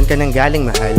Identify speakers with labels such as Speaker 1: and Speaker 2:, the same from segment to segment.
Speaker 1: Saan ka nang galing, mahal?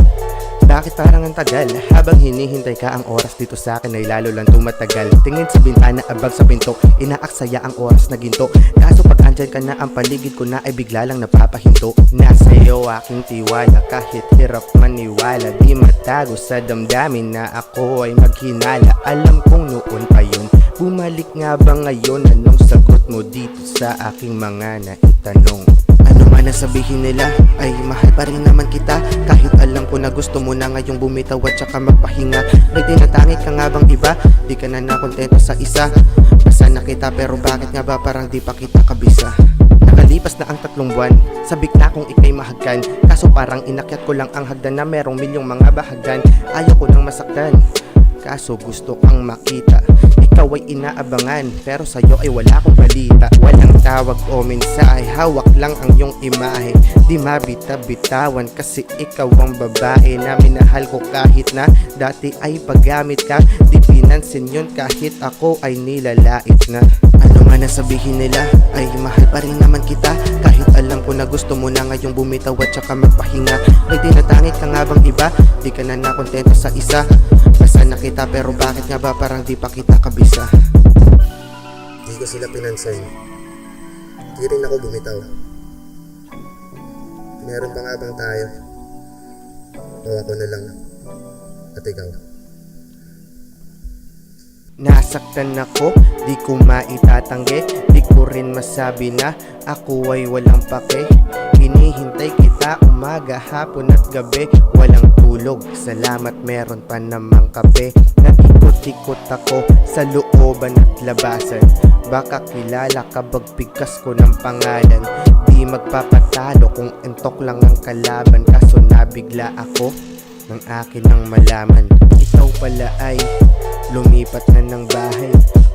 Speaker 1: Bakit parang ang tagal? Habang hinihintay ka, ang oras dito sa akin ay lalo lang tumatagal. Tingin sa bintana, abang sa pinto, inaaksaya ang oras na ginto. Kaso pag andyan ka na, ang paligid ko na ay bigla lang napapahinto. Nasa iyo aking tiwala, kahit hirap maniwala. Di matago sa damdamin na ako ay maghinala. Alam kong noon pa yun, bumalik nga ba ngayon? Anong sagot mo dito sa aking mga naitanong? Ano man ang sabihin nila, ay mahal pa rin naman kita. Kahit alam ko na gusto mo na ngayong bumitaw at saka magpahinga. May tinatangi ka nga bang iba? Di ka na nakontento sa isa. Basta na kita pero bakit nga ba parang di pa kita kabisa? Nakalipas na ang 3 buwan, sabik na kong ikay mahagkan. Kaso parang inakyat ko lang ang hagdan na merong milyong mga bahagdan. Ayaw ko nang masaktan, kaso gusto kang makita. Ikaw ay inaabangan, pero sa'yo ay wala akong balita. Walang tawag o mensahe, hawak lang ang iyong imahe. Di mabita-bitawan kasi ikaw ang babae na minahal ko kahit na dati ay paggamit ka. Di pinansin yun kahit ako ay nilalait na. Ano man ang sabihin nila, ay mahal pa rin naman kita. Kahit alam ko na gusto mo na ngayong bumitaw at saka magpahinga. May tinatangi ka nga bang iba? Di ka na nakontento sa isa. Basta na kita pero bakit nga ba parang di pa kita kabisa?
Speaker 2: Di ko sila pinansin. Di rin ako bumitaw. Meron pa nga bang tayo? O ako na lang at ikaw?
Speaker 1: Nasaktan ako, di ko maitatanggi. Di ko rin masabi na ako ay walang pake. Hinihintay kita umaga, hapon at gabi. Walang tulog, salamat meron pa namang kape. Nag-ikot-ikot ako sa looban at labasan. Baka kilala ka, bigkas ko ng pangalan. Di magpapatalo kung entok lang ang kalaban. Kaso nabigla ako ng akin ang malaman. Ikaw pala ay lumipat na ng bahay.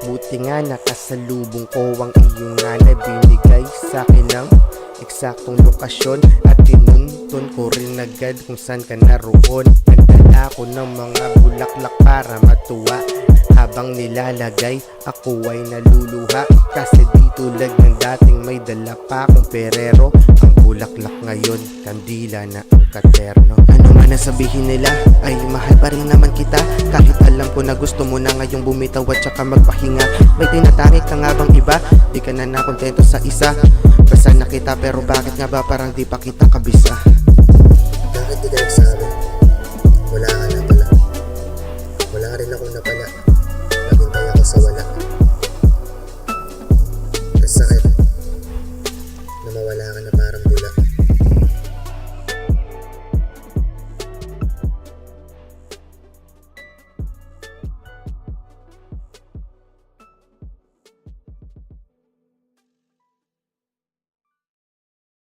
Speaker 1: Buti nga nakasalubong ko ang iyong nanay. Binigay sa akin ng eksaktong lokasyon at tinuntun ko rin agad kung saan ka naroon. Nagdala ko ng mga bulaklak para matuwa. Habang nilalagay, ako ay naluluha. Kasi di tulad ng dating may dala pa akong perero. Ang bulaklak ngayon, kandila na ang katerno. Ano man ang sabihin nila, ay mahal pa rin naman kita. Kahit alam ko na gusto mo na ngayong bumitaw at saka magpahinga. May tinatangi ka nga bang iba? Di ka na nakontento sa isa. Basta na kita pero bakit nga ba parang di pa kita kabisa?
Speaker 2: Bakit di ka nagsabi? Wala ka